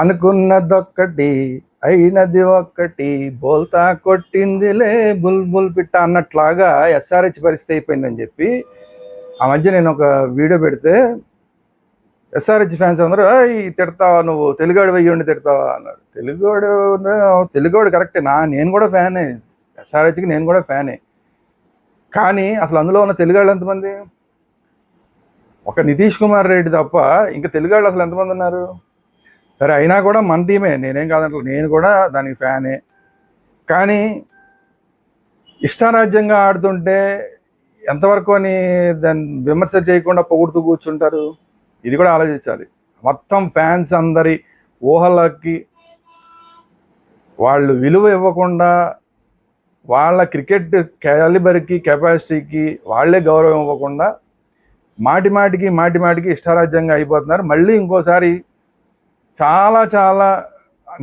అనుకున్నదొక్కటి అయినది ఒక్కటి బోల్తా కొట్టిందిలే బుల్బుల్ పిట్ట అన్నట్లాగా ఎస్ఆర్హెచ్ పరిస్థితి అయిపోయిందని చెప్పి ఆ మధ్య నేను ఒక వీడియో పెడితే ఎస్ఆర్హెచ్ ఫ్యాన్స్ అందరూ తిడతావా నువ్వు తెలుగాడు వెయ్యండి తిడతావా అన్నారు. తెలుగోడు కరెక్టే నేను కూడా ఫ్యానే, ఎస్ఆర్హెచ్కి నేను కూడా ఫ్యానే. కానీ అసలు అందులో ఉన్న తెలుగాళ్ళు ఎంతమంది? ఒక నితీష్ కుమార్ రెడ్డి తప్ప ఇంకా తెలుగాళ్ళు అసలు ఎంతమంది ఉన్నారు? సరే అయినా కూడా మన టీమే, నేనేం కాదంటే నేను కూడా దానికి ఫ్యానే. కానీ ఇష్టారాజ్యంగా ఆడుతుంటే ఎంతవరకు అని దాన్ని విమర్శ చేయకుండా పొగుడుతూ కూర్చుంటారు? ఇది కూడా ఆలోచించాలి. మొత్తం ఫ్యాన్స్ అందరి ఊహలకి వాళ్ళు విలువ ఇవ్వకుండా వాళ్ళ క్రికెట్ క్యాలిబర్కి కెపాసిటీకి వాళ్ళే గౌరవం ఇవ్వకుండా మాటి మాటికి ఇష్టారాజ్యంగా అయిపోతున్నారు. మళ్ళీ ఇంకోసారి చాలా చాలా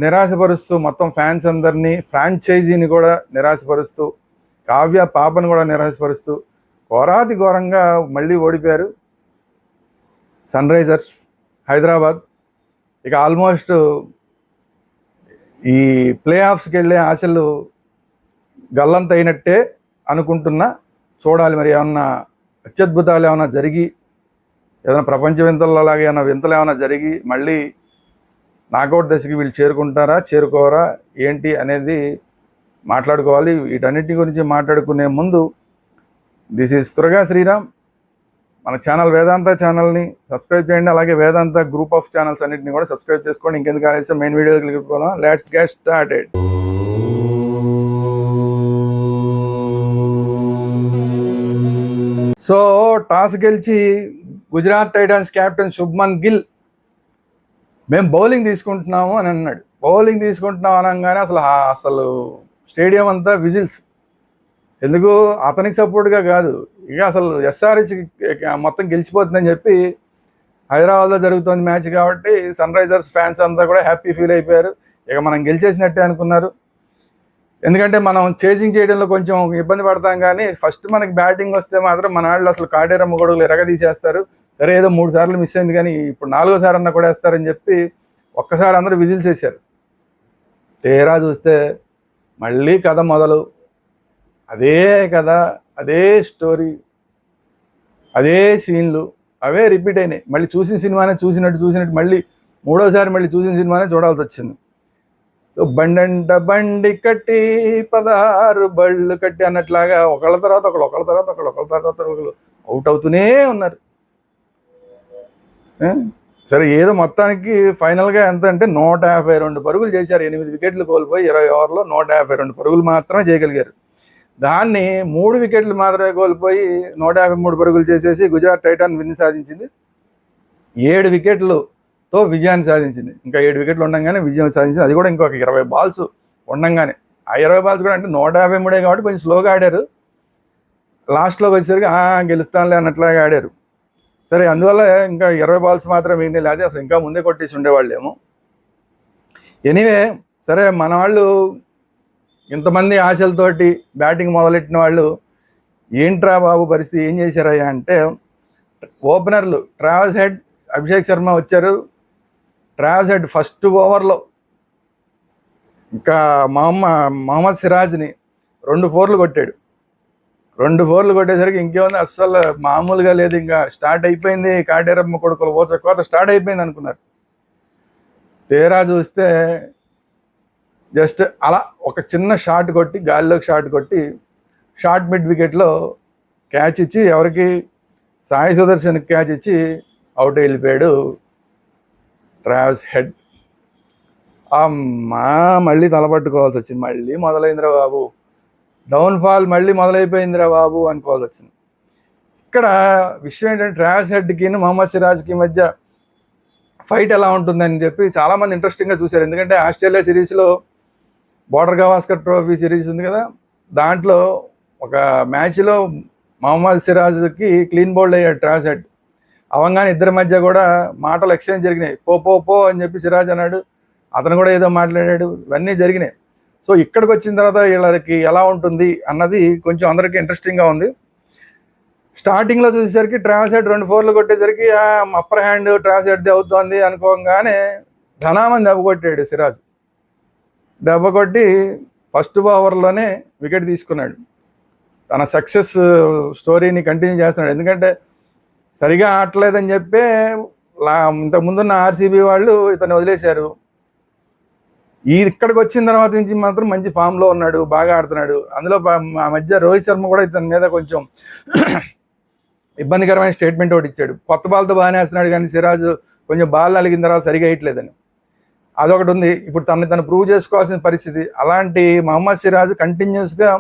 నిరాశపరుస్తూ మొత్తం ఫ్యాన్స్ అందరినీ, ఫ్రాంచైజీని కూడా నిరాశపరుస్తూ, కావ్య పాపను కూడా నిరాశపరుస్తూ ఘోరంగా మళ్ళీ ఓడిపోయారు సన్ రైజర్స్ హైదరాబాద్. ఇక ఆల్మోస్ట్ ఈ ప్లే ఆఫ్స్కి వెళ్ళే ఆశలు గల్లంత అయినట్టే అనుకుంటున్నా. చూడాలి మరి ఏమన్నా అత్యద్భుతాలు ఏమైనా జరిగి, ఏదైనా ప్రపంచ వింతలలాగా ఏమైనా వింతలు ఏమైనా జరిగి మళ్ళీ నాకౌట్ దశకి వీళ్ళు చేరుకోరా ఏంటి అనేది మాట్లాడుకోవాలి. వీటన్నిటి గురించి మాట్లాడుకునే ముందు దిస్ ఈజ్ త్వరగా శ్రీరామ్. మన ఛానల్ వేదాంత ఛానల్ని సబ్స్క్రైబ్ చేయండి. అలాగే వేదాంత గ్రూప్ ఆఫ్ ఛానల్స్ అన్నింటినీ కూడా సబ్స్క్రైబ్ చేసుకోండి. ఇంకెందుకు ఆలస్యం, మెయిన్ వీడియోకి వెళ్ళిపోదాం. Let's get started. So toss గెలిచి గుజరాత్ టైటన్స్ కెప్టెన్ శుభ్మన్ గిల్ మేము బౌలింగ్ తీసుకుంటున్నాము అని అన్నాడు. బౌలింగ్ తీసుకుంటున్నాం అనగానే అసలు స్టేడియం అంతా విజిల్స్. ఎందుకు? అతనికి సపోర్ట్గా కాదు, ఇక అసలు ఎస్ఆర్హెచ్ మొత్తం గెలిచిపోతుందని చెప్పి హైదరాబాద్లో జరుగుతుంది మ్యాచ్ కాబట్టి సన్ రైజర్స్ ఫ్యాన్స్ అంతా కూడా హ్యాపీ ఫీల్ అయిపోయారు. ఇక మనం గెలిచేసినట్టే అనుకున్నారు. ఎందుకంటే మనం చేజింగ్ చేయడంలో కొంచెం ఇబ్బంది పడతాం, కానీ ఫస్ట్ మనకి బ్యాటింగ్ వస్తే మాత్రం మన వాళ్ళు అసలు కాటేరమ్మ గొడుగులు ఎరగదీసేస్తారు. సరే ఏదో 3 సార్లు మిస్ అయింది, కానీ ఇప్పుడు 4వ సారి అన్న కూడా వేస్తారని చెప్పి ఒక్కసారి అందరూ విజిల్స్ వేశారు. తీరా చూస్తే మళ్ళీ కథ మొదలు. అదే కథ, అదే స్టోరీ, అదే సీన్లు, అవే రిపీట్ అయినాయి. మళ్ళీ చూసిన సినిమానే చూసినట్టు మళ్ళీ 3వసారి మళ్ళీ చూసిన సినిమానే చూడాల్సి వచ్చింది. బండంట బండి కట్టి 16 బళ్ళు కట్టి అన్నట్లాగా ఒకళ్ళ తర్వాత ఒకళ్ళు అవుట్ అవుతూనే ఉన్నారు. సరే ఏదో మొత్తానికి ఫైనల్గా ఎంత అంటే 152 పరుగులు చేశారు. 8 వికెట్లు కోల్పోయి 20 ఓవర్లో 152 పరుగులు మాత్రమే చేయగలిగారు. దాన్ని 3 వికెట్లు మాత్రమే కోల్పోయి 153 పరుగులు చేసేసి గుజరాత్ టైటాన్ విన్ సాధించింది. 7 వికెట్లతో విజయాన్ని సాధించింది. ఇంకా 7 వికెట్లు ఉండగానే విజయం సాధించింది. అది కూడా ఇంకొక 20 బాల్స్ ఉండగానే. ఆ 20 బాల్స్ కూడా అంటే 153 కాబట్టి కొంచెం స్లోగా ఆడారు. లాస్ట్లోకి వచ్చేసరికి గెలుస్తానులే అన్నట్లాగా ఆడారు. సరే అందువల్ల ఇంకా 20 బాల్స్ మాత్రం మిగిలిన, లేదా అసలు ఇంకా ముందే కొట్టేసి ఉండేవాళ్ళేమో. ఎనీవే సరే, మన వాళ్ళు ఇంతమంది ఆశలతోటి బ్యాటింగ్ మొదలెట్టిన వాళ్ళు ఏంట్రా బాబు పరిస్థితి ఏం చేశారయ్యా అంటే, ఓపెనర్లు ట్రావెల్స్ హెడ్, అభిషేక్ శర్మ వచ్చారు. ట్రావెల్స్ హెడ్ ఫస్ట్ ఓవర్లో ఇంకా మహమ్మద్ సిరాజ్ని 2 4లు కొట్టాడు. 2 4లు కొట్టేసరికి ఇంకేముంది, అస్సలు మామూలుగా లేదు. ఇంకా స్టార్ట్ అయిపోయింది, కాటేరమ్మ కొడుకులు కోత స్టార్ట్ అయిపోయింది అనుకున్నారు. తీరా చూస్తే జస్ట్ అలా ఒక చిన్న షాట్ కొట్టి, గాలిలోకి షాట్ కొట్టి, షార్ట్ మిడ్ వికెట్లో క్యాచ్ ఇచ్చి, ఎవరికి సాయి సుదర్శన్కి క్యాచ్ ఇచ్చి అవుట్ వెళ్ళిపోయాడు ట్రావెల్స్ హెడ్. మళ్ళీ తలపట్టుకోవాల్సి వచ్చింది. మళ్ళీ మొదలైందిరా బాబు, డౌన్ఫాల్ మళ్ళీ మొదలైపోయిందిరా బాబు అనుకోవాల్సి వచ్చింది. ఇక్కడ విషయం ఏంటంటే, ట్రావెల్స్ హెడ్కి మహమ్మద్ సిరాజ్కి మధ్య ఫైట్ ఎలా ఉంటుందని చెప్పి చాలామంది ఇంట్రెస్టింగ్గా చూశారు. ఎందుకంటే ఆస్ట్రేలియా సిరీస్లో బోర్డర్ గవాస్కర్ ట్రోఫీ సిరీస్ ఉంది కదా, దాంట్లో ఒక మ్యాచ్లో మహమ్మద్ సిరాజ్కి క్లీన్ బౌల్డ్ అయ్యాడు ట్రావెల్స్ హెడ్. అవంగానే ఇద్దరి మధ్య కూడా మాటలు ఎక్స్చేంజ్ జరిగినాయి. పో అని చెప్పి సిరాజ్ అన్నాడు, అతను కూడా ఏదో మాట్లాడాడు, ఇవన్నీ జరిగినాయి. సో ఇక్కడికి వచ్చిన తర్వాత వీళ్ళకి ఎలా ఉంటుంది అన్నది కొంచెం అందరికీ ఇంట్రెస్టింగ్గా ఉంది. స్టార్టింగ్లో చూసేసరికి ట్రావెల్స్ హెడ్ 2 4లు కొట్టేసరికి అప్పర్ హ్యాండ్ ట్రావెల్స్ హెడ్ది అవుతుంది అనుకోగానే ఘనామని దెబ్బ కొట్టాడు సిరాజ్. దెబ్బ కొట్టి ఫస్ట్ ఓవర్లోనే వికెట్ తీసుకున్నాడు. తన సక్సెస్ స్టోరీని కంటిన్యూ చేస్తున్నాడు. ఎందుకంటే సరిగా ఆడలేదని చెప్పే ఇంతకుముందున్న ఆర్సీబీ వాళ్ళు ఇతన్ని వదిలేశారు. ఇక్కడికి వచ్చిన తర్వాత నుంచి మాత్రం మంచి ఫామ్లో ఉన్నాడు, బాగా ఆడుతున్నాడు. అందులో ఆ మధ్య రోహిత్ శర్మ కూడా ఇతని మీద కొంచెం ఇబ్బందికరమైన స్టేట్మెంట్ ఒకటి ఇచ్చాడు. కొత్త బాల్తో బాగానే వేస్తున్నాడు కానీ సిరాజ్ కొంచెం బాల్ అలిగిన తర్వాత సరిగా వేయట్లేదని. అదొకటి ఉంది. ఇప్పుడు తను ప్రూవ్ చేసుకోవాల్సిన పరిస్థితి. అలాంటి మహమ్మద్ సిరాజ్ కంటిన్యూస్గా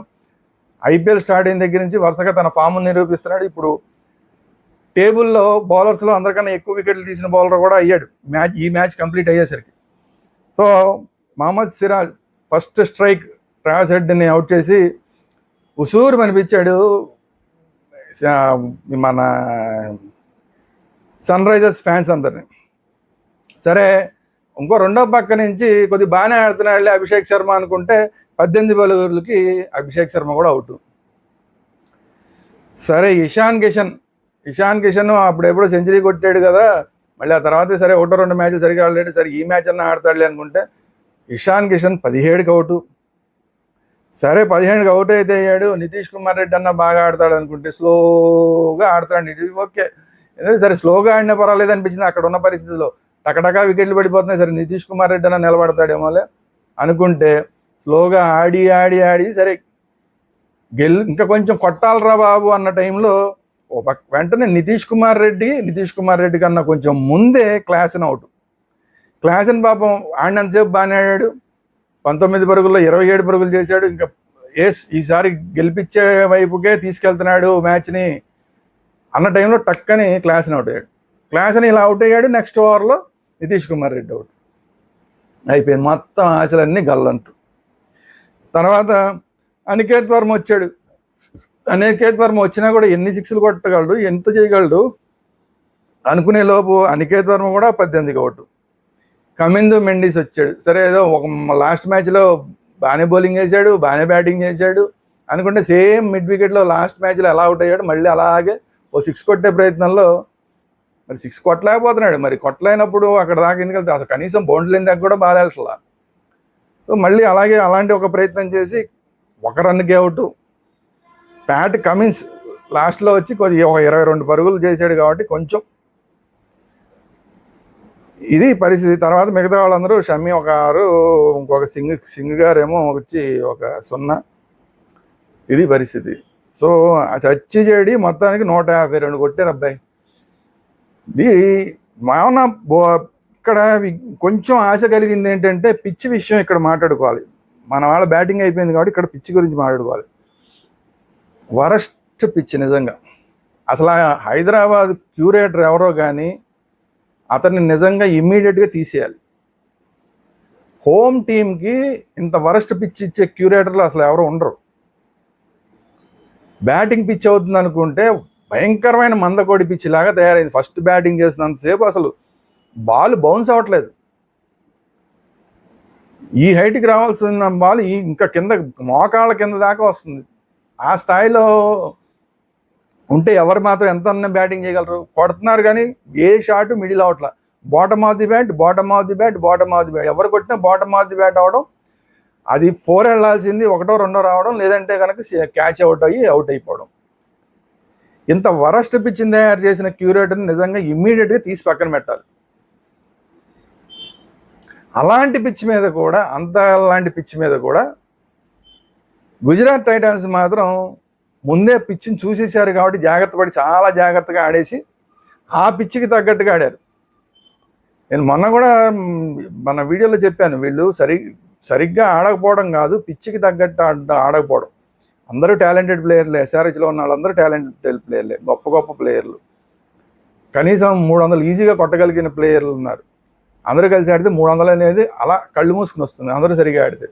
ఐపీఎల్ స్టార్ట్ అయిన దగ్గర నుంచి వరుసగా తన ఫామ్ను నిరూపిస్తున్నాడు. ఇప్పుడు టేబుల్లో బౌలర్స్లో అందరికన్నా ఎక్కువ వికెట్లు తీసిన బౌలర్ కూడా అయ్యాడు ఈ మ్యాచ్ కంప్లీట్ అయ్యేసరికి. So Mohammed Siraj first strike Travis హెడ్ని అవుట్ చేసి ఉసూరు అనిపించాడు మన సన్ రైజర్స్ ఫ్యాన్స్ అందరినీ. సరే, ఇంకో రెండో పక్క నుంచి కొద్దిగా బాగానే ఆడుతున్నాడు అభిషేక్ శర్మ అనుకుంటే 18 బౌలర్లకి అభిషేక్ శర్మ కూడా అవుట్. సరే, ఇషాన్ కిషన్ అప్పుడెప్పుడో సెంచరీ కొట్టాడు కదా, మళ్ళీ ఆ తర్వాత సరే 1-2 మ్యాచ్లు సరిగా ఆడలేడు, సరే ఈ మ్యాచ్ అన్నా ఆడతాడులే అనుకుంటే ఇషాన్ కిషన్ 17కి అవుట్. సరే 15కి అవుట్ అయితే అయ్యాడు. నితీష్ కుమార్ రెడ్డి అన్న బాగా ఆడతాడు అనుకుంటే స్లోగా ఆడతాడు. ఓకే, సరే స్లోగా ఆడినా పర్వాలేదు అనిపించింది అక్కడ ఉన్న పరిస్థితిలో. టకటకా వికెట్లు పడిపోతున్నాయి. సరే నితీష్ కుమార్ రెడ్డి అన్న నిలబడతాడేమోలే అనుకుంటే స్లోగా ఆడి సరే ఇంకా కొంచెం కొట్టాలరా బాబు అన్న టైంలో వెంటనే నితీష్ కుమార్ రెడ్డి కన్నా కొంచెం ముందే క్లాసన్ అవుట్. క్లాసన్ పాపం ఆడినంతసేపు బాగానే ఆడాడు. 19 పరుగుల్లో 27 పరుగులు చేశాడు. ఇంకా ఈసారి గెలిపించే వైపుకే తీసుకెళ్తున్నాడు మ్యాచ్ని అన్న టైంలో టక్కని క్లాసన్ అవుట్ అయ్యాడు. క్లాసన్ ఇలా అవుట్ అయ్యాడు. నెక్స్ట్ ఓవర్లో నితీష్ కుమార్ రెడ్డి అవుట్ అయిపోయింది. మొత్తం ఆశలన్నీ గల్లంతు. తర్వాత అనికేత్ వర్మ వచ్చాడు. అనికేత్ వర్మ వచ్చినా కూడా ఎన్ని 6లు కొట్టగలడు, ఎంత చేయగలడు అనుకునే లోపు అనికేత్ వర్మ కూడా 18కి అవుట్. కమిందు మెండిస్ వచ్చాడు. సరే ఏదో ఒక లాస్ట్ మ్యాచ్లో బాగానే బౌలింగ్ వేసాడు, బాగానే బ్యాటింగ్ చేశాడు అనుకుంటే సేమ్ మిడ్ వికెట్లో లాస్ట్ మ్యాచ్లో ఎలా అవుట్ అయ్యాడు. మళ్ళీ అలాగే ఓ 6 కొట్టే ప్రయత్నంలో మరి 6 కొట్టలేకపోతున్నాడు. మరి కొట్టలేనప్పుడు అక్కడ దాకా ఎందుకు వెళ్తే అసలు కనీసం బౌండరీ లైన్ దాకా కూడా బాగా అసలు. సో మళ్ళీ అలాంటి ఒక ప్రయత్నం చేసి 1 రన్కి అవుట్. ప్యాట్ కమిన్స్ లాస్ట్లో వచ్చి కొద్దిగా 22 పరుగులు చేశాడు కాబట్టి కొంచెం ఇది పరిస్థితి. తర్వాత మిగతా వాళ్ళందరూ షమ్మి 6, ఇంకొక సింగ్ గారేమో వచ్చి 0. ఇది పరిస్థితి. సో చచ్చి చెడి మొత్తానికి 152 కొట్టారు అబ్బాయి. ఇది మామూలు ఇక్కడ కొంచెం ఆశ కలిగింది ఏంటంటే పిచ్ విషయం ఇక్కడ మాట్లాడుకోవాలి. మన వాళ్ళ బ్యాటింగ్ అయిపోయింది కాబట్టి ఇక్కడ పిచ్ గురించి మాట్లాడుకోవాలి. వరస్ట్ పిచ్ నిజంగా. అసలు హైదరాబాద్ క్యూరేటర్ ఎవరో కానీ అతన్ని నిజంగా ఇమ్మీడియట్గా తీసేయాలి. హోమ్ టీంకి ఇంత వరస్ట్ పిచ్ ఇచ్చే క్యూరేటర్లు అసలు ఎవరు ఉండరు. బ్యాటింగ్ పిచ్ అవుతుంది అనుకుంటే భయంకరమైన మందకోడి పిచ్ లాగా తయారైంది. ఫస్ట్ బ్యాటింగ్ చేసినంతసేపు అసలు బాల్ బౌన్స్ అవ్వట్లేదు. ఈ హైట్కి రావాల్సిన బాల్ ఇంకా కింద మోకాళ్ళ కింద దాకా వస్తుంది. ఆ స్థాయిలో ఉంటే ఎవరు మాత్రం ఎంత బ్యాటింగ్ చేయగలరు? కొడుతున్నారు కానీ ఏ షాట్ మిడిల్ అవట్లా. బాటమ్ ఆఫ్ ది బ్యాట్ ఎవరు కొట్టినా బాటమ్ ఆఫ్ ది బ్యాట్ అవడం. అది 4 వెళ్ళాల్సింది 1, 2 రావడం, లేదంటే కనుక క్యాచ్ అవుట్ అయిపోవడం. ఇంత వరస్ట్ పిచ్ని తయారు చేసిన క్యూరేటర్ని నిజంగా ఇమ్మీడియట్గా తీసి పక్కన పెట్టాలి. అలాంటి పిచ్ మీద కూడా గుజరాత్ టైటాన్స్ మాత్రం ముందే పిచ్చిని చూసేశారు కాబట్టి చాలా జాగ్రత్తగా ఆడేసి ఆ పిచ్చికి తగ్గట్టుగా ఆడారు. నేను మొన్న కూడా మన వీడియోలో చెప్పాను, వీళ్ళు సరిగ్గా ఆడకపోవడం కాదు, పిచ్చికి తగ్గట్టు ఆడకపోవడం. అందరూ టాలెంటెడ్ ప్లేయర్లే. ఎస్ఆర్హెచ్లో ఉన్న వాళ్ళందరూ టాలెంటెడ్ ప్లేయర్లే, గొప్ప ప్లేయర్లు. కనీసం 300 ఈజీగా కొట్టగలిగిన ప్లేయర్లు ఉన్నారు. అందరూ కలిసి ఆడితే 300 అనేది అలా కళ్ళు మూసుకుని వస్తుంది అందరూ సరిగా ఆడితే.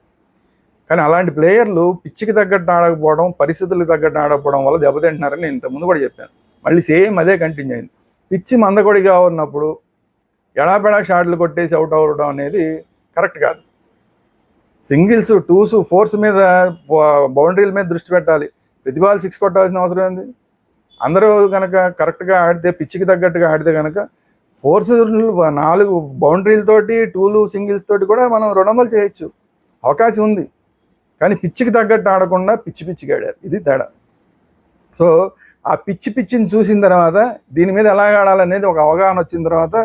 కానీ అలాంటి ప్లేయర్లు పిచ్చికి తగ్గట్టు ఆడకపోవడం, పరిస్థితులకు తగ్గట్టు ఆడకపోవడం వల్ల దెబ్బతింటున్నారని నేను ఇంతకుముందు కూడా చెప్పాను. మళ్ళీ సేమ్ అదే కంటిన్యూ అయింది. పిచ్చి మందకొడిగా ఉన్నప్పుడు ఎడాపెడా షాట్లు కొట్టేసి అవుట్ అవ్వడం అనేది కరెక్ట్ కాదు. సింగిల్స్, 2s, 4s మీద, బౌండరీల మీద దృష్టి పెట్టాలి. ప్రతి బాల్ 6 కొట్టాల్సిన అవసరం ఏంది? అందరూ కనుక కరెక్ట్గా ఆడితే, పిచ్చికి తగ్గట్టుగా ఆడితే కనుక ఫోర్సులు 4 బౌండరీలతోటి 2 సింగిల్స్ తోటి కూడా మనం 200 చేయొచ్చు, అవకాశం ఉంది. కానీ పిచ్చికి తగ్గట్టు ఆడకుండా పిచ్చిగా ఆడారు, ఇది తేడా. సో ఆ పిచ్చిని చూసిన తర్వాత దీని మీద ఎలా ఆడాలనేది ఒక అవగాహన వచ్చిన తర్వాత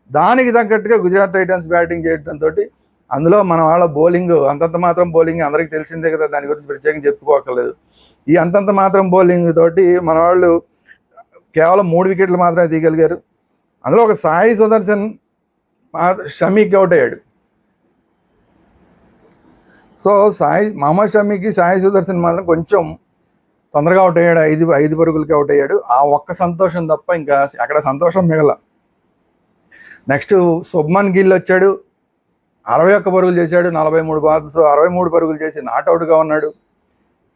దానికి తగ్గట్టుగా గుజరాత్ టైటన్స్ బ్యాటింగ్ చేయడంతో, అందులో మన వాళ్ళ బౌలింగ్ అంతంత మాత్రం బౌలింగ్ అందరికీ తెలిసిందే కదా, దాని గురించి ప్రత్యేకంగా చెప్పుకోకర్లేదు. ఈ అంతంత మాత్రం బౌలింగ్ తోటి మన వాళ్ళు కేవలం 3 వికెట్లు మాత్రమే తీయగలిగారు. అందులో ఒక సాయి సుదర్శన్ షమీకి అవుట్ అయ్యాడు. సో మహమ్మద్ షమీకి సాయి సుదర్శన్ మాత్రం కొంచెం తొందరగా అవుట్ అయ్యాడు, 5 పరుగులకి అవుట్ అయ్యాడు. ఆ ఒక్క సంతోషం తప్ప ఇంకా అక్కడ సంతోషం మిగల. నెక్స్ట్ శుభ్మన్ గిల్ వచ్చాడు, 61 పరుగులు చేశాడు, 43 బాల్స్ 63 పరుగులు చేసి నాట్అవుట్గా ఉన్నాడు.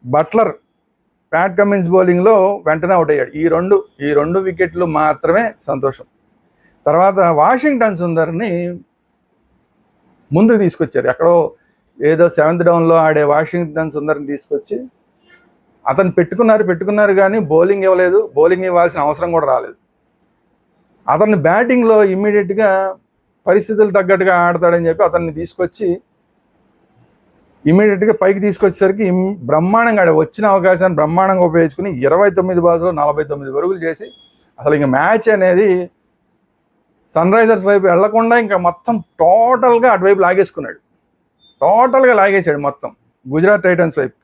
బట్లర్ ప్యాట్ కమిన్స్ బౌలింగ్లో వెంటనే అవుట్ అయ్యాడు. ఈ రెండు వికెట్లు మాత్రమే సంతోషం. తర్వాత వాషింగ్టన్ సుందర్ని ముందుకు తీసుకొచ్చారు, ఎక్కడో ఏదో 7th డౌన్లో ఆడే వాషింగ్టన్ సుందర్ని తీసుకొచ్చి అతను పెట్టుకున్నారు కానీ బౌలింగ్ ఇవ్వలేదు, బౌలింగ్ ఇవ్వాల్సిన అవసరం కూడా రాలేదు. అతన్ని బ్యాటింగ్లో ఇమ్మీడియట్గా పరిస్థితులు తగ్గట్టుగా ఆడతాడని చెప్పి అతన్ని తీసుకొచ్చి ఇమ్మీడియట్గా పైకి తీసుకొచ్చేసరికి బ్రహ్మాండంగా వచ్చిన అవకాశాన్ని బ్రహ్మాండంగా ఉపయోగించుకుని 29 బాల్స్లో 49 పరుగులు చేసి అసలు ఇంకా మ్యాచ్ అనేది సన్ రైజర్స్ వైపు వెళ్లకుండా ఇంకా మొత్తం టోటల్గా అటువైపు లాగేసుకున్నాడు, టోటల్గా లాగేశాడు మొత్తం గుజరాత్ టైటన్స్ వైపు.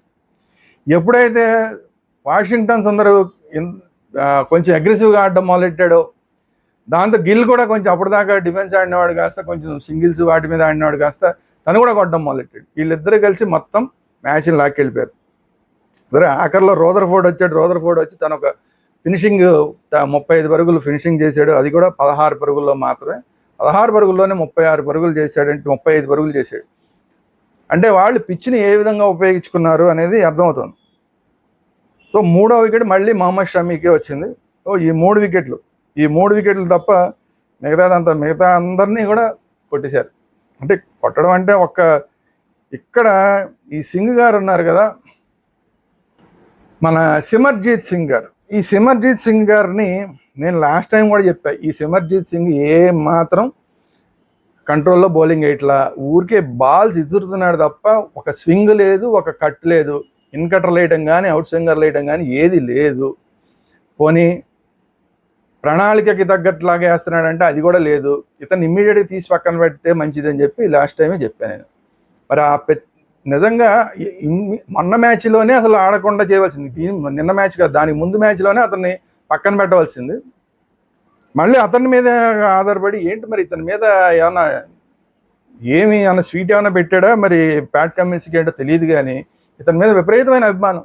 ఎప్పుడైతే వాషింగ్టన్స్ అందరూ కొంచెం అగ్రెసివ్గా ఆడడం మొదలెట్టాడో, దాంతో గిల్ కూడా కొంచెం అప్పటిదాకా డిఫెన్స్ ఆడినవాడు కాస్త కొంచెం సింగిల్స్ వాటి మీద ఆడినవాడు కాస్త తను కూడా కొట్టడం మొదలెట్టాడు. వీళ్ళిద్దరూ కలిసి మొత్తం మ్యాచ్ని లాక్కెళ్ళిపోయారు. సరే ఆఖరిలో రోదర్ఫోర్డ్ వచ్చి తను ఒక ఫినిషింగ్ 35 పరుగులు ఫినిషింగ్ చేశాడు, అది కూడా 16 పరుగుల్లో మాత్రమే. 16 పరుగుల్లోనే 36 పరుగులు చేశాడు, అంటే 35 పరుగులు చేశాడు. అంటే వాళ్ళు పిచ్ని ఏ విధంగా ఉపయోగించుకున్నారు అనేది అర్థమవుతుంది. సో 3వ వికెట్ మళ్ళీ మహమ్మద్ షమీకే వచ్చింది. ఈ 3 వికెట్లు తప్ప మిగతా అందరినీ కూడా కొట్టేశారు. అంటే కొట్టడం అంటే ఇక్కడ ఈ సింగ్ గారు ఉన్నారు కదా, మన సిమర్జీత్ సింగ్ గారు. ఈ సిమర్జీత్ సింగ్ గారిని నేను లాస్ట్ టైం కూడా చెప్పా, ఈ సిమర్జీత్ సింగ్ ఏ మాత్రం కంట్రోల్లో బౌలింగ్ వేయట్లా, ఊరికే బాల్స్ ఇసురుతున్నాడు తప్ప ఒక స్వింగ్ లేదు, ఒక కట్ లేదు, ఇన్ కట్టర్లు వేయటం కానీ అవుట్ స్వింగర్లు వేయటం కానీ ఏది లేదు. పోనీ ప్రణాళికకి తగ్గట్లాగా వేస్తున్నాడంటే అది కూడా లేదు. ఇతను ఇమ్మీడియట్గా తీసి పక్కన పెడితే మంచిదని చెప్పి లాస్ట్ టైమే చెప్పాను నేను. మరి నిజంగా మొన్న మ్యాచ్లోనే అసలు ఆడకుండా చేయవలసింది, నిన్న మ్యాచ్ కాదు, దానికి ముందు మ్యాచ్లోనే అతన్ని పక్కన పెట్టవలసింది. మళ్ళీ అతని మీద ఆధారపడి ఏంటి మరి ఇతని మీద ఏమైనా స్వీట్ ఏమైనా పెట్టాడా మరి ప్యాట్ కమిన్స్కి ఏంటో తెలియదు, కానీ ఇతని మీద విపరీతమైన అభిమానం.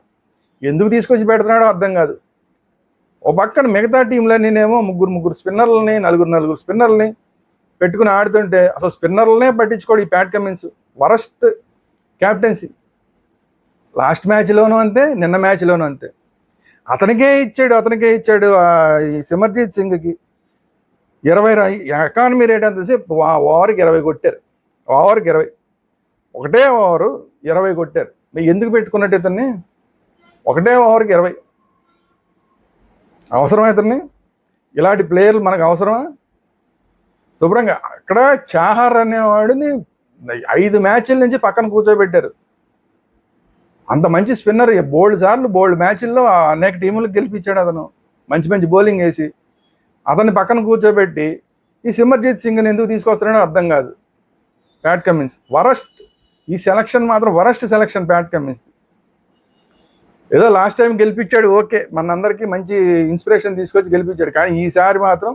ఎందుకు తీసుకొచ్చి పెడుతున్నాడో అర్థం కాదు. ఓ పక్కన మిగతా టీంలన్నీనేమో ముగ్గురు స్పిన్నర్లని, నలుగురు స్పిన్నర్లని పెట్టుకుని ఆడుతుంటే అసలు స్పిన్నర్లనే పట్టించుకోడు ఈ Pat Cummins. Worst captaincy. Last మ్యాచ్లోనూ అంతే, నిన్న మ్యాచ్లోనూ అంతే. అతనికే ఇచ్చాడు ఈ సిమర్జీత్ సింగ్కి 20 ఎకానమీ రేట్ అంతసేపు ఓవర్కి 20 కొట్టారు, ఓవర్కి 20, ఒకటే ఓవరు 20 కొట్టారు. మీరు ఎందుకు పెట్టుకున్నట్టు ఇతన్ని? ఒకటే ఓవర్కి 20 అవసరమా ఇతన్ని? ఇలాంటి ప్లేయర్లు మనకు అవసరమా? శుభ్రంగా అక్కడ చాహర్ అనేవాడిని 5 మ్యాచ్ల నుంచి పక్కన కూర్చోబెట్టారు. అంత మంచి స్పిన్నర్, బోల్డ్ మ్యాచ్ల్లో అనేక టీములకు గెలిపించాడు అతను, మంచి బౌలింగ్ వేసి. అతన్ని పక్కన కూర్చోబెట్టి ఈ సిమర్జీత్ సింగ్ని ఎందుకు తీసుకొస్తున్నాడో అర్థం కాదు. ప్యాట్ కమిన్స్ వరస్ట్, ఈ సెలక్షన్ మాత్రం వరస్ట్ సెలక్షన్ ప్యాట్ కమిన్స్. ఏదో లాస్ట్ టైం గెలిపించాడు, ఓకే, మనందరికీ మంచి ఇన్స్పిరేషన్ తీసుకొచ్చి గెలిపించాడు. కానీ ఈసారి మాత్రం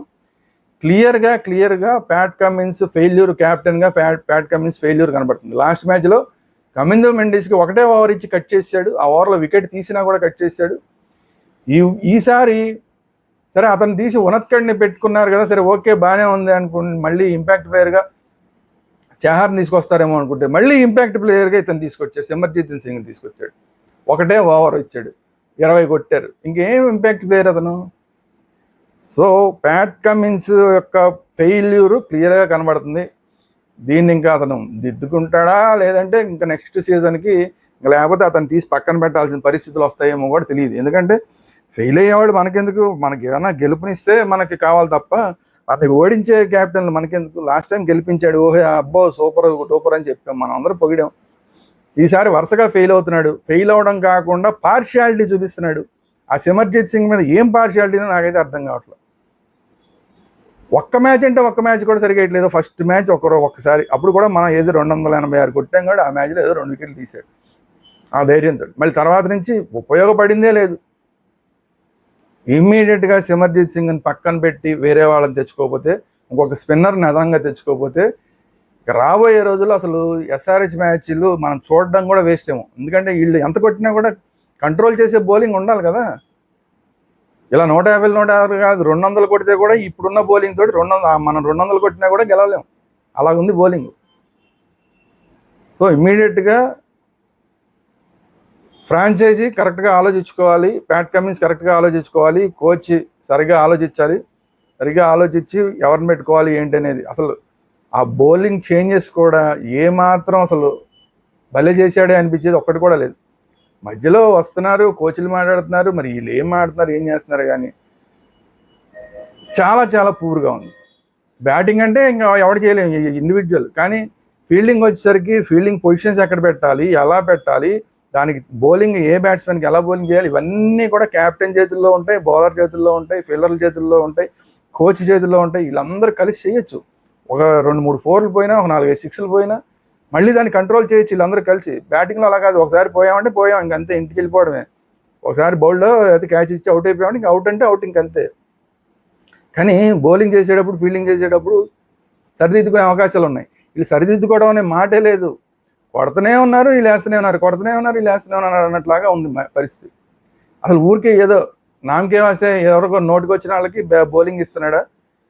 క్లియర్గా ప్యాట్ కమిన్స్ ఫెయిల్యూర్, క్యాప్టెన్గా ప్యాట్ కమిన్స్ ఫెయిల్యూర్ కనబడుతుంది. లాస్ట్ మ్యాచ్లో కమిందో మెండిస్కి ఒకటే ఓవర్ ఇచ్చి కట్ చేశాడు, ఆ ఓవర్లో వికెట్ తీసినా కూడా కట్ చేశాడు. ఈసారి సరే అతను తీసి ఉనత్కడ్ని పెట్టుకున్నారు కదా, సరే ఓకే బాగానే ఉంది అనుకుంటే మళ్ళీ ఇంపాక్ట్ ప్లేయర్గా చాహర్ని తీసుకొస్తారేమో అనుకుంటే మళ్ళీ ఇంపాక్ట్ ప్లేయర్గా ఇతను తీసుకొచ్చాడు, సిమర్జీత్ సింగ్ని తీసుకొచ్చాడు. ఒకటే ఓవర్ ఇచ్చాడు, 20 కొట్టారు. ఇంకేం ఇంపాక్ట్ ప్లేయర్ అతను? సో ప్యాట్ కమిన్స్ యొక్క ఫెయిల్యూరు క్లియర్గా కనబడుతుంది. దీన్ని ఇంకా అతను దిద్దుకుంటాడా లేదంటే ఇంకా నెక్స్ట్ సీజన్కి లేకపోతే అతను తీసి పక్కన పెట్టాల్సిన పరిస్థితులు వస్తాయేమో కూడా తెలియదు. ఎందుకంటే ఫెయిల్ అయ్యేవాడు మనకెందుకు, మనకి ఏమైనా గెలుపునిస్తే మనకి కావాలి తప్ప మనకి ఓడించే క్యాప్టెన్ మనకెందుకు, లాస్ట్ టైం గెలిపించాడు, ఓహే అబ్బో సూపర్ సూపర్ అని చెప్పాం, మనం అందరం పొగిడాం. ఈసారి వరుసగా ఫెయిల్ అవుతున్నాడు. ఫెయిల్ అవడం కాకుండా పార్షియాలిటీ చూపిస్తున్నాడు. ఆ సిమర్జిత్ సింగ్ మీద ఏం పార్షియాలిటీనో నాకైతే అర్థం కావట్లేదు. ఒక్క మ్యాచ్ అంటే ఒక్క మ్యాచ్ కూడా సరిగా వేయట్లేదు. ఫస్ట్ మ్యాచ్ ఒక్కసారి అప్పుడు కూడా మనం ఏదో 286 కొట్టాం కూడా, ఆ మ్యాచ్లో ఏదో 2 వికెట్లు తీశాడు ఆ ధైర్యంతో. మళ్ళీ తర్వాత నుంచి ఉపయోగపడిందే లేదు. ఇమ్మీడియట్గా సిమర్జిత్ సింగ్ని పక్కన పెట్టి వేరే వాళ్ళని తెచ్చుకోకపోతే, ఇంకొక స్పిన్నర్ని అదనంగా తెచ్చుకోకపోతే ఇక రాబోయే రోజుల్లో అసలు ఎస్ఆర్హెచ్ మ్యాచ్లు మనం చూడడం కూడా వేస్ట్ ఏమో. ఎందుకంటే వీళ్ళు ఎంత కొట్టినా కూడా కంట్రోల్ చేసే బౌలింగ్ ఉండాలి కదా. ఇలా 150 కాదు, 200 కొడితే కూడా ఇప్పుడున్న బౌలింగ్ తోటి మనం 200 కొట్టినా కూడా గెలవలేం, అలాగుంది బౌలింగ్. సో ఇమ్మీడియట్గా ఫ్రాంచైజీ కరెక్ట్గా ఆలోచించుకోవాలి, ప్యాట్ కమిన్స్ కరెక్ట్గా ఆలోచించుకోవాలి, కోచ్ సరిగా ఆలోచించాలి. సరిగా ఆలోచించి ఎవరిని పెట్టుకోవాలి ఏంటి అనేది. అసలు ఆ బౌలింగ్ చేంజెస్ కూడా ఏమాత్రం అసలు భలే చేశాడే అనిపించేది ఒక్కటి కూడా లేదు. మధ్యలో వస్తున్నారు, కోచ్లు మాట్లాడుతున్నారు, మరి వీళ్ళు ఏం మాట్లాడుతున్నారు ఏం చేస్తున్నారు, కానీ చాలా చాలా పూర్గా ఉంది. బ్యాటింగ్ అంటే ఇంకా ఎవరు చేయలేము, ఇండివిజువల్. కానీ ఫీల్డింగ్ వచ్చేసరికి ఫీల్డింగ్ పొజిషన్స్ ఎక్కడ పెట్టాలి, ఎలా పెట్టాలి, దానికి బౌలింగ్ ఏ బ్యాట్స్మెన్కి ఎలా బౌలింగ్ చేయాలి, ఇవన్నీ కూడా క్యాప్టెన్ చేతుల్లో ఉంటాయి, బౌలర్ చేతుల్లో ఉంటాయి, ఫీల్డర్ల చేతుల్లో ఉంటాయి, కోచ్ చేతుల్లో ఉంటాయి. వీళ్ళందరూ కలిసి చేయొచ్చు. ఒక 2-3 4లు పోయినా, ఒక 4-5 6లు పోయినా మళ్ళీ దాన్ని కంట్రోల్ చేయొచ్చు వీళ్ళందరూ కలిసి. బ్యాటింగ్లో అలా కాదు, ఒకసారి పోయామంటే పోయాం ఇంకంతే, ఇంటికి వెళ్ళిపోవడమే. ఒకసారి బౌల్లో అయితే క్యాచ్ ఇచ్చి అవుట్ అయిపోయామంటే ఇంక అవుట్ అంటే అవుట్, ఇంకంతే. కానీ బౌలింగ్ చేసేటప్పుడు ఫీల్డింగ్ చేసేటప్పుడు సరిదిద్దుకునే అవకాశాలు ఉన్నాయి. వీళ్ళు సరిదిద్దుకోవడం అనే మాటే లేదు. కొడుతూనే ఉన్నారు వీళ్ళు వేస్తూనే ఉన్నారు, కొడుతూనే ఉన్నారు వీళ్ళు వేస్తూనే ఉన్నారు అన్నట్లాగా ఉంది పరిస్థితి. అసలు ఊరికే ఏదో నామకేం వస్తే ఎవరికో నోటికి వచ్చిన వాళ్ళకి బౌలింగ్ ఇస్తున్నాడా,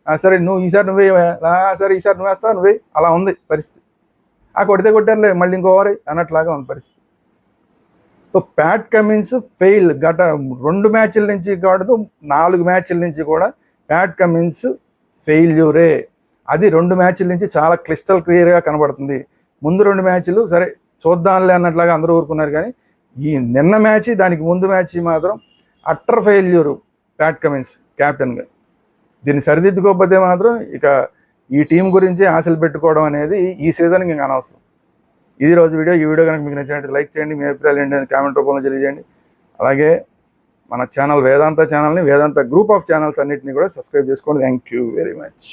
సరే నువ్వు ఈసారి నువ్వే, సరే ఈసారి నువ్వు వేస్తావు నువ్వే, అలా ఉంది పరిస్థితి. కొడితే కొట్టారులే మళ్ళీ ఇంకో ఓవర్ అన్నట్లాగా ఉంది పరిస్థితి. So Pat Cummins fail. గత 2 మ్యాచ్ల నుంచి కాదు 4 మ్యాచ్ల నుంచి కూడా ప్యాట్ కమిన్స్ ఫెయిల్యూరే. అది 2 మ్యాచ్ల నుంచి చాలా క్లిస్టల్ క్లియర్గా కనబడుతుంది. ముందు 2 మ్యాచ్లు సరే చూద్దాంలే అన్నట్లాగా అందరూ ఊరుకున్నారు, కానీ ఈ నిన్న మ్యాచ్ దానికి ముందు మ్యాచ్ మాత్రం అట్టర్ ఫెయిల్యూరు ప్యాట్ కమిన్స్ క్యాప్టెన్గా. దీన్ని సరిదిద్దుకోకపోతే మాత్రం ఇక ఈ టీం గురించి ఆశలు పెట్టుకోవడం అనేది ఈ సీజన్కి ఇంకా అనవసరం. ఇది రోజు వీడియో. ఈ వీడియో కనుక మీకు నచ్చినట్టు లైక్ చేయండి, మీ అభిప్రాయాలు ఏంటి కామెంట్ రూపంలో తెలియజేయండి. అలాగే మన ఛానల్ వేదాంత ఛానల్ని, వేదాంత గ్రూప్ ఆఫ్ ఛానల్స్ అన్నింటినీ కూడా సబ్స్క్రైబ్ చేసుకోండి. Thank you very much.